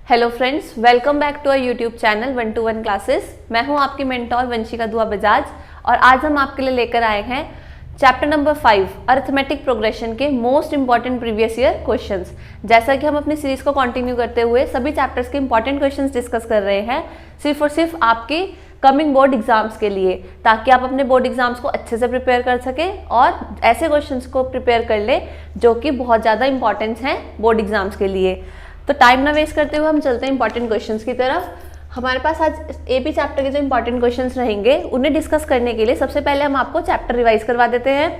Hello friends, welcome back to our YouTube channel 1 to 1 classes. मैं हूं आपकी mentor Vanshika दुआ बजाज और आज हम आपके लिए लेकर आए हैं चैप्टर नंबर 5 अरिथमेटिक प्रोग्रेशन के most important previous year questions. जैसा कि हम अपनी सीरीज को कंटिन्यू करते हुए सभी चैप्टर्स के इंपॉर्टेंट क्वेश्चंस डिस्कस कर रहे हैं सिर्फ और सिर्फ आपके कमिंग बोर्ड एग्जाम्स के लिए, ताकि आप अपने बोर्ड एग्जाम्स को अच्छे से प्रिपेयर कर सकें और ऐसे क्वेश्चंस को प्रिपेयर कर ले जो कि बहुत ज़्यादा इंपॉर्टेंस हैं बोर्ड एग्जाम्स के लिए। तो टाइम ना वेस्ट करते हुए हम चलते हैं इंपॉर्टेंट क्वेश्चंस की तरफ। हमारे पास आज एपी चैप्टर के जो इंपॉर्टेंट क्वेश्चंस रहेंगे उन्हें डिस्कस करने के लिए सबसे पहले हम आपको चैप्टर रिवाइज करवा देते हैं।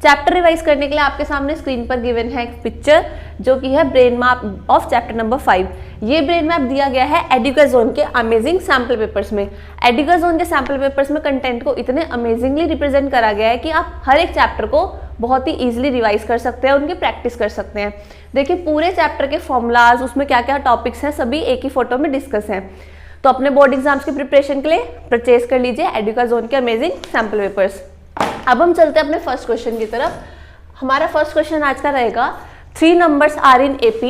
चैप्टर रिवाइज करने के लिए आपके सामने स्क्रीन पर गिवन है एक पिक्चर जो कि है brain map of chapter number 5। ये ब्रेन मैप दिया गया है एडुकेजोन के अमेजिंग सैम्पल पेपर्स में। एडुकेजोन के सैम्पल पेपर्स में कंटेंट को इतने अमेजिंगली रिप्रेजेंट करा गया है कि आप हर एक चैप्टर को बहुत ही ईजिली रिवाइज कर सकते हैं, उनकी प्रैक्टिस कर सकते हैं। देखिए पूरे चैप्टर के फॉर्मूलाज, उसमें क्या क्या टॉपिक्स हैं, सभी एक ही फोटो में डिस्कस हैं। तो अपने बोर्ड एग्जाम्स की प्रिपरेशन के लिए परचेज कर लीजिए एडुकेजोन के अमेजिंग सैम्पल पेपर्स। अब हम चलते हैं अपने फर्स्ट क्वेश्चन की तरफ। हमारा फर्स्ट क्वेश्चन आज का रहेगा 3 numbers are in AP.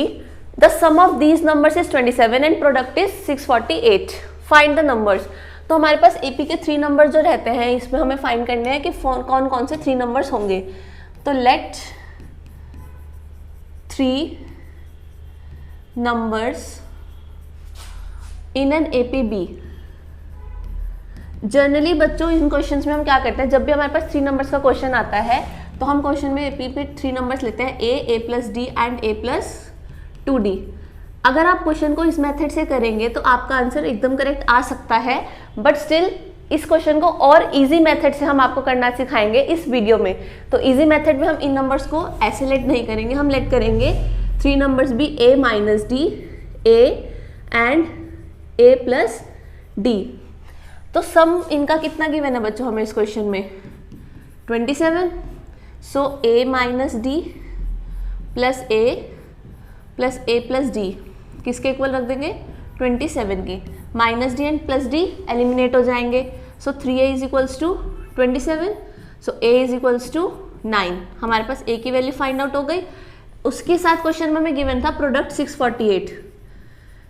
The sum of these numbers is 27 and product is 648. Find the numbers. तो हमारे पास AP के 3 नंबर जो रहते हैं इसमें हमें फाइंड करने हैं कि कौन कौन से 3 नंबर्स होंगे। तो let 3 numbers in an AP be। Generally बच्चों इन क्वेश्चंस में हम क्या करते हैं, जब भी हमारे पास 3 नंबर्स का क्वेश्चन आता है तो हम क्वेश्चन में एपी पे 3 नंबर्स लेते हैं a plus d and a plus 2d। अगर आप क्वेश्चन को इस मेथड से करेंगे तो आपका आंसर एकदम करेक्ट आ सकता है, बट स्टिल इस क्वेश्चन को और इजी मेथड से हम आपको करना सिखाएंगे इस वीडियो में। तो इजी मेथड में हम इन नंबर्स को ऐसे लेट नहीं करेंगे, हम लेट करेंगे 3 नंबर्स भी a minus d, a and a plus d. तो सम इनका कितना गिवन है बच्चों हमें इस क्वेश्चन में 27। So a minus D plus A plus D किसके इक्वल रख देंगे 27 के। Minus D and plus D eliminate हो जाएंगे। So 3a is equals to 27। So a is equals to 9। हमारे पास a की वैल्यू फाइंड आउट हो गई। उसके साथ क्वेश्चन में हमें गिवन था प्रोडक्ट 648।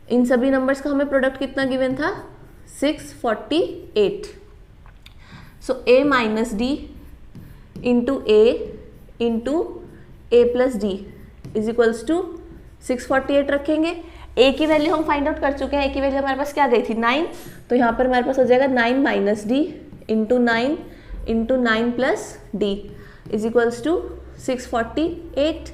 इन सभी नंबर्स का हमें प्रोडक्ट कितना गिवन था 648। So a minus D into A plus D is equals to 648 रखेंगे। a की वैल्यू हम फाइंड आउट कर चुके हैं, a की वैल्यू हमारे पास क्या गई थी 9। तो यहाँ पर हमारे पास हो जाएगा 9 minus D into 9 plus D is equals to 648।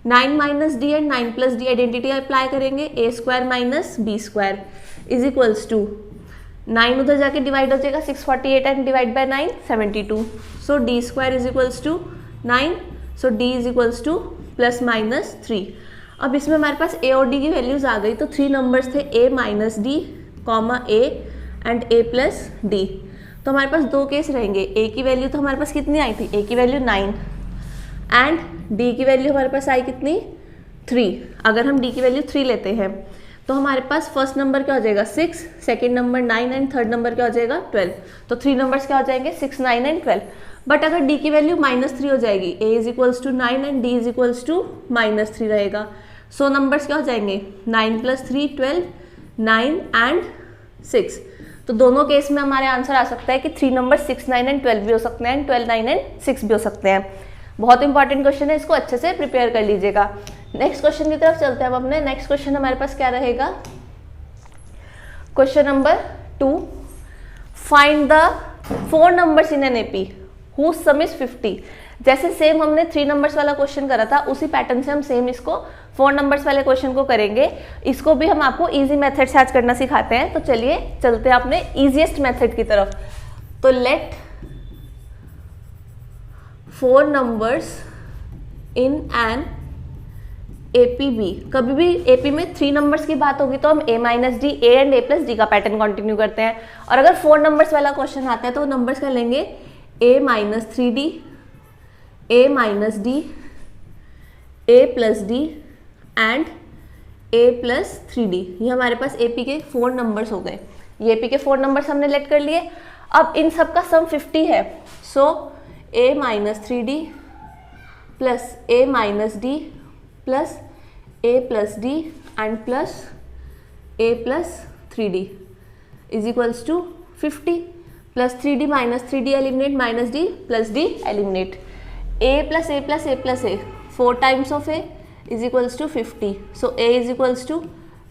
9 minus D and 9 plus D identity apply करेंगे, a square minus B square is equals to 9 उधर जाके डिवाइड हो जाएगा 648 and divide by 9 72। So D square is equals to 9। So D is equals to plus minus 3। अब इसमें हमारे पास ए और D की वैल्यूज आ गई। तो 3 नंबर्स थे a minus d comma a and a plus d. तो हमारे पास 2 केस रहेंगे। ए की वैल्यू तो हमारे पास कितनी आई थी, ए की वैल्यू 9 एंड डी की वैल्यू हमारे पास आई कितनी 3। अगर हम डी की वैल्यू 3 लेते हैं तो हमारे पास फर्स्ट नंबर क्या हो जाएगा 6, second number 9 and third number क्या हो जाएगा 12। तो 3 नंबर्स क्या हो जाएंगे 6, 9 एंड 12। बट अगर d की वैल्यू -3 हो जाएगी, a is equals to 9 and d is equals to -3 रहेगा। सो नंबर्स क्या हो जाएंगे 9 प्लस 3 12, 9 एंड 6। तो दोनों केस में हमारे आंसर आ सकता है कि 3 नंबर 6, 9 एंड 12 भी हो सकते हैं एंड 12, 9 एंड 6 भी हो सकते हैं। बहुत इंपॉर्टेंट क्वेश्चन है, इसको अच्छे से प्रिपेयर कर लीजिएगा। नेक्स्ट क्वेश्चन की तरफ चलते हैं। अब अपने नेक्स्ट क्वेश्चन हमारे पास क्या रहेगा, question number 2। Find the 4 numbers in an AP who some is 50। जैसे सेम हमने 3 नंबर्स वाला क्वेश्चन करा था, उसी पैटर्न से हम सेम इसको 4 नंबर्स वाले क्वेश्चन को करेंगे। इसको भी हम आपको इजी मेथड से आज करना सिखाते हैं। तो चलिए चलते हैं अपने इजीएस्ट मेथड की तरफ। तो let 4 numbers in an AP be. कभी भी एपी में 3 नंबर्स की बात होगी तो हम a minus d, a and a plus D का पैटर्न कंटिन्यू करते हैं। और अगर 4 नंबर्स वाला क्वेश्चन आता है तो नंबर्स कर लेंगे a minus 3d, a minus D, a plus d and a plus 3d। ये हमारे पास एपी के 4 नंबर्स हो गए। ये एपी के 4 नंबर्स हमने लेट कर लिए। अब इन सब का सम 50 है। So a minus 3d plus a minus D plus a plus d and plus a plus 3d is equals to 50 plus 3d minus 3d eliminate minus d plus d eliminate a plus a plus a plus a 4 times of a is equals to 50. So a is equals to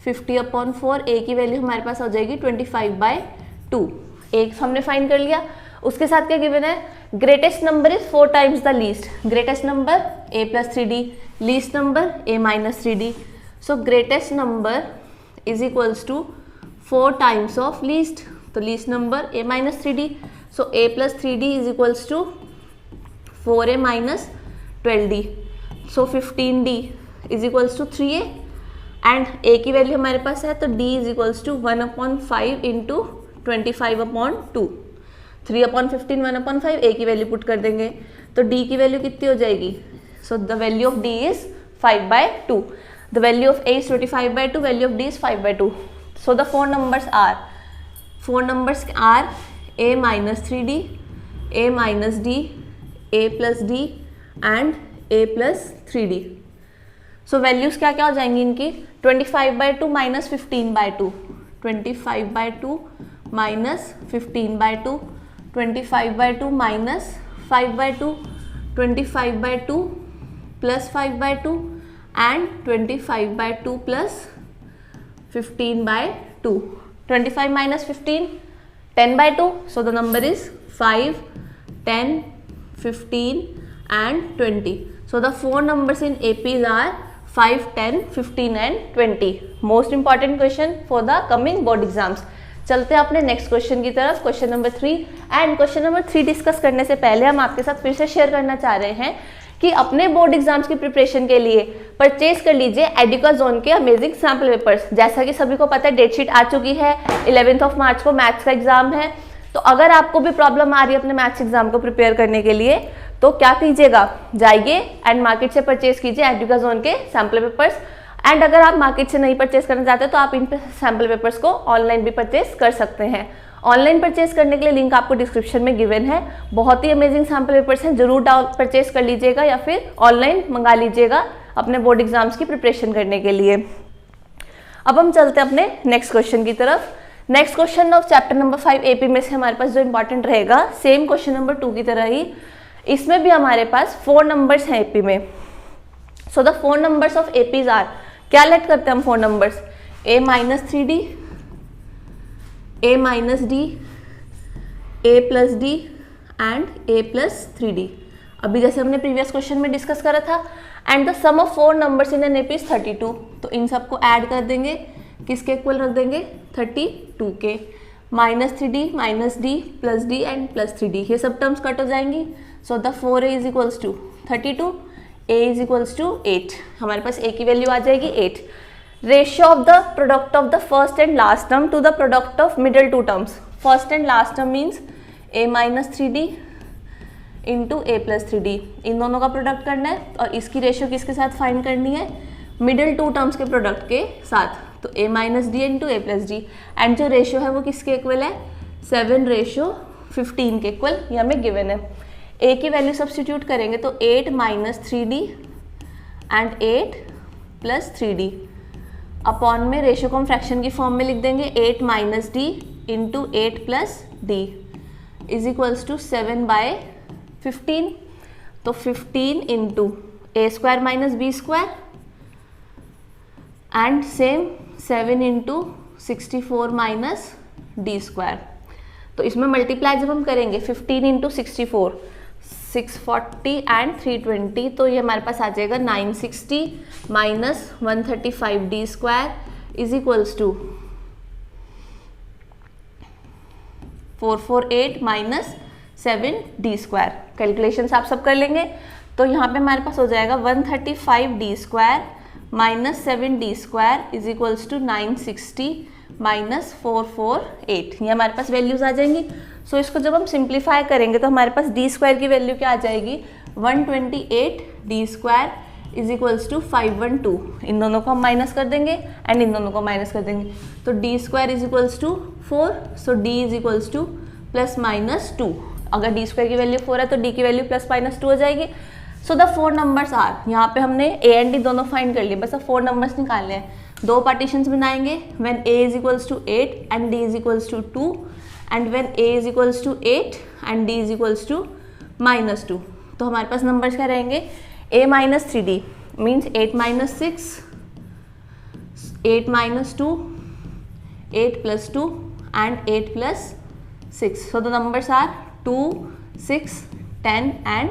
50/4. a की value हमारे पास हो जाएगी 25/2. एक हमने find कर लिया. उसके साथ क्या गिवन है, greatest number is 4 times the least. Greatest number a plus 3d, least number a minus 3d. So greatest number is equals to 4 times of least. तो least number a minus 3d. So a plus 3d is equals to 4a minus 12d. So 15d is equals to 3a and a की value हमारे पास है तो d is equals to 1/5 into 25/2. 3/15 1/5 a की value put कर देंगे तो d की वैल्यू कितनी हो जाएगी. So the value of d is 5/2. The value of a is 25/2, value of d is 5/2. So the four numbers are a minus 3d, a minus d, a plus d and a plus 3d. So values क्या क्या हो जाएंगी इनकी, 25/2 minus 15/2, 25/2 minus 15/2, 25/2 minus 5/2, 25/2 plus 5/2 and 25/2 plus 15/2. 25 minus 15, 10/2. So the number is 5, 10, 15 and 20. So the four numbers in APs are 5, 10, 15 and 20. Most important question for the coming board exams. चलते हैं अपने next question की तरफ, question number 3. And question number 3 discuss करने से पहले हम आपके साथ फिर से शेयर करना चाह रहे हैं कि अपने बोर्ड एग्जाम्स की प्रिपरेशन के लिए परचेज कर लीजिए एडुकाज़ोन के अमेजिंग सैम्पल पेपर्स. जैसा कि सभी को पता है डेट शीट आ चुकी है, 11 मार्च को मैथ्स का एग्जाम है. तो अगर आपको भी प्रॉब्लम आ रही है अपने मैथ्स एग्जाम को प्रिपेयर करने के लिए तो क्या कीजिएगा, जाइए एंड मार्केट से परचेज कीजिए एडुकाज़ोन के सैम्पल पेपर्स. एंड अगर आप मार्केट से नहीं परचेज करना चाहते तो आप इन सैम्पल पेपर्स को ऑनलाइन भी परचेज कर सकते हैं. ऑनलाइन परचेज करने के लिए लिंक आपको डिस्क्रिप्शन में गिवन है. बहुत ही अमेजिंग सैम्पल पेपर्स हैं, जरूर परचेज कर लीजिएगा या फिर ऑनलाइन मंगा लीजिएगा अपने बोर्ड एग्जाम्स की प्रिपरेशन करने के लिए. अब हम चलते हैं अपने नेक्स्ट क्वेश्चन की तरफ. Next question of chapter number 5 AP में से हमारे पास जो इंपॉर्टेंट रहेगा, सेम क्वेश्चन नंबर 2 की तरह ही इसमें भी हमारे पास 4 नंबर्स हैं एपी में. So the 4 numbers of APs are, क्या लेट करते हैं हम 4 numbers, a minus 3d, a minus d, a plus d and a plus 3d. अभी जैसे हमने प्रीवियस क्वेश्चन में डिस्कस करा था. And the sum of 4 numbers in an AP is 32. तो इन सबको ऐड कर देंगे, किसके इक्वल रख देंगे, 32 के. Minus 3d minus d plus d and plus 3d, ये सब टर्म्स कट हो जाएंगी. So the 4a is equals to 32, a is equals to 8. हमारे पास a की वैल्यू आ जाएगी 8. Ratio of the product of the first and last term to the product of middle two terms. First and last term means a minus 3d into a plus 3d. इन दोनों का product करना है और इसकी ratio किसके साथ find करनी है, मिडिल टू टर्म्स के प्रोडक्ट के साथ. तो a minus D into a plus d. And जो रेशियो है वो किसके इक्वल है, 7:15 के इक्वल, ये हमें गिवन है. a की वैल्यू सब्सटीट्यूट करेंगे तो 8 minus 3d and 8 plus 3d. Upon में रेशियो को हम फ्रैक्शन की फॉर्म में लिख देंगे, 8 minus D into 8 plus D is equals to 7/15. तो 15 into a square minus B square and same 7 into 64 minus d square. तो इसमें मल्टीप्लाई जब हम करेंगे 15 इंटू 64, 640 एंड 320, तो ये हमारे पास आ जाएगा 960 minus 135 d square is equals to 448 minus 7 d square. Calculations आप सब कर लेंगे. तो यहाँ पे हमारे पास हो जाएगा 135 d square minus 7 d square is equals to 960 minus 448. ये हमारे पास वैल्यूज आ जाएंगी. सो इसको जब हम सिंप्लीफाई करेंगे तो हमारे पास डी स्क्वायर की वैल्यू क्या आ जाएगी, 128 d square is equals to 512. इन दोनों को हम माइनस कर देंगे एंड इन दोनों को माइनस कर देंगे. तो d square is equals to 4. So D is equals to plus minus 2. अगर डी स्क्वायर की वैल्यू 4 है तो डी की वैल्यू प्लस माइनस 2 हो जाएगी. सो द 4 नंबर्स आर, यहाँ पे हमने ए एंड डी दोनों फाइंड कर लिए, बस अब 4 नंबर्स निकालने हैं. दो पार्टीशंस बनाएंगे when a is equals to 8 and d is equals to 2 and when a is equals to 8 and d is equals to -2। तो हमारे पास नंबर्स क्या रहेंगे, a minus 3d means 8 minus 6, 8 minus 2, 8 plus 2 and 8 plus 6। So the numbers are 2, 6, 10 and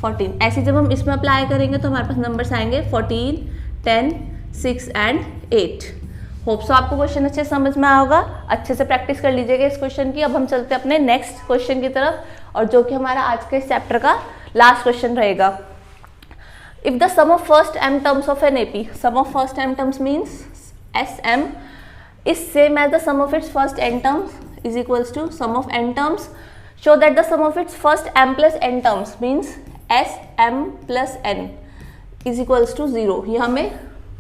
14। ऐसे जब हम इसमें apply करेंगे तो हमारे पास नंबर्स आएंगे 14, 10, 6 एंड 8। होप सो आपको क्वेश्चन अच्छे समझ में आया होगा, अच्छे से प्रैक्टिस कर लीजिएगा इस क्वेश्चन की। अब हम चलते हैं अपने नेक्स्ट क्वेश्चन की तरफ, और जो कि हमारा आज के इस चैप्टर का लास्ट क्वेश्चन रहेगा। If the sum of first m terms of an AP, sum of first m terms means SM is same as the sum of its first n terms is equals to sum of n terms, show that the sum of its first m plus n terms means SM plus n is equals to 0। ये हमें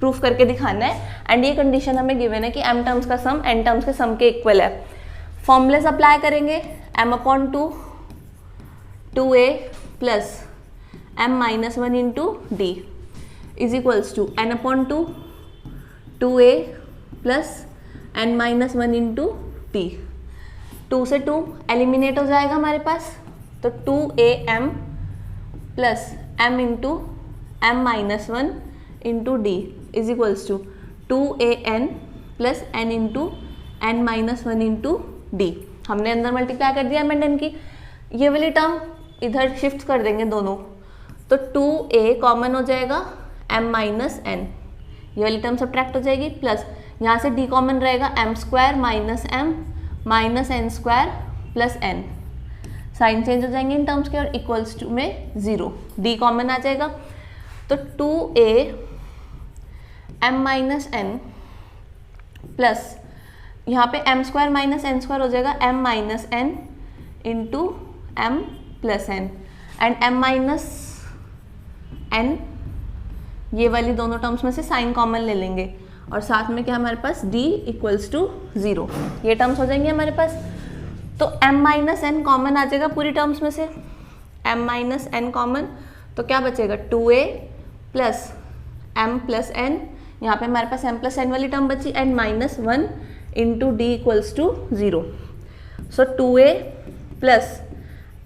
proof करके दिखाना है, and ये condition हमें given है कि m terms का सम n टर्म्स के सम के इक्वल है। फॉर्मूलेस अप्लाई करेंगे, m/2 2a plus m minus 1 into d is equals to n/2 2a plus n minus 1 into d। 2 से 2 एलिमिनेट हो जाएगा हमारे पास, तो 2am plus m into m minus 1 into d is equals to 2an plus n into n minus 1 into d। हमने अंदर multiply कर दिया m एंड n की, ये वाली टर्म इधर शिफ्ट कर देंगे दोनों, तो 2a कॉमन हो जाएगा, m माइनस n ये वाली टर्म सब्ट्रैक्ट हो जाएगी, प्लस यहाँ से d कॉमन रहेगा, m square minus m minus n square plus n, sign change हो जाएंगे इन टर्म्स के, और इक्वल्स टू में 0, d कॉमन आ जाएगा, तो 2a m minus n plus यहाँ पे m square minus n square हो जाएगा m minus n into m plus n, and m minus n ये वाली दोनों टर्म्स में से साइन कॉमन ले लेंगे, और साथ में क्या हमारे पास d इक्वल्स टू 0, ये टर्म्स हो जाएंगे हमारे पास। तो m माइनस n कॉमन आ जाएगा पूरी टर्म्स में से, m माइनस n कॉमन, तो क्या बचेगा 2a plus m plus n, यहाँ पे हमारे पास m प्लस n वाली टर्म बची, and minus 1 into d equals to 0। So 2a plus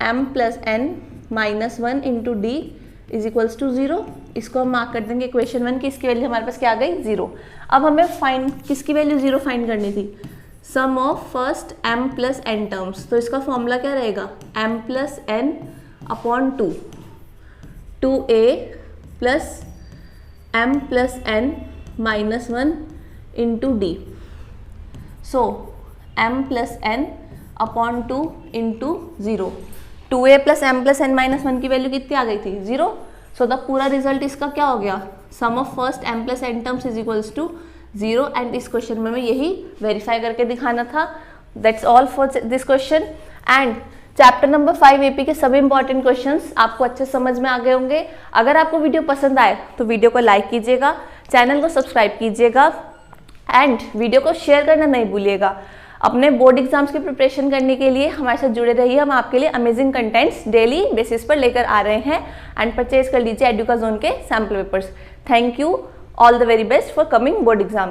m plus n minus 1 into d is equals to 0। इसको हम मार्क कर देंगे इक्वेशन 1 की, इसकी वैल्यू हमारे पास क्या आ गई 0। अब हमें फाइंड किसकी वैल्यू 0 फाइंड करनी थी, sum of first m plus n terms. तो इसका फॉर्मूला क्या रहेगा, m plus n upon 2, 2a plus m plus n minus 1 into d। So m plus n upon 2 into 0, 2a plus m plus n minus 1 की value कितनी आ गई थी 0। So the पूरा result इसका क्या हो गया, sum of first m plus n terms is equals to 0, and इस क्वेश्चन में हमें यही वेरीफाई करके दिखाना था। That's all for this question, and chapter number 5 AP के सभी इंपॉर्टेंट क्वेश्चंस आपको अच्छे समझ में आ गए होंगे। अगर आपको वीडियो पसंद आए तो वीडियो को लाइक कीजिएगा, चैनल को सब्सक्राइब कीजिएगा, एंड वीडियो को शेयर करना नहीं भूलिएगा। अपने बोर्ड एग्जाम्स की प्रिपरेशन करने के लिए हमारे साथ जुड़े रहिए, हम आपके लिए अमेजिंग कंटेंट्स डेली बेसिस पर लेकर आ रहे हैं, एंड परचेज कर लीजिए एडुका जोन के sample papers. Thank you, all the very best for coming board exams.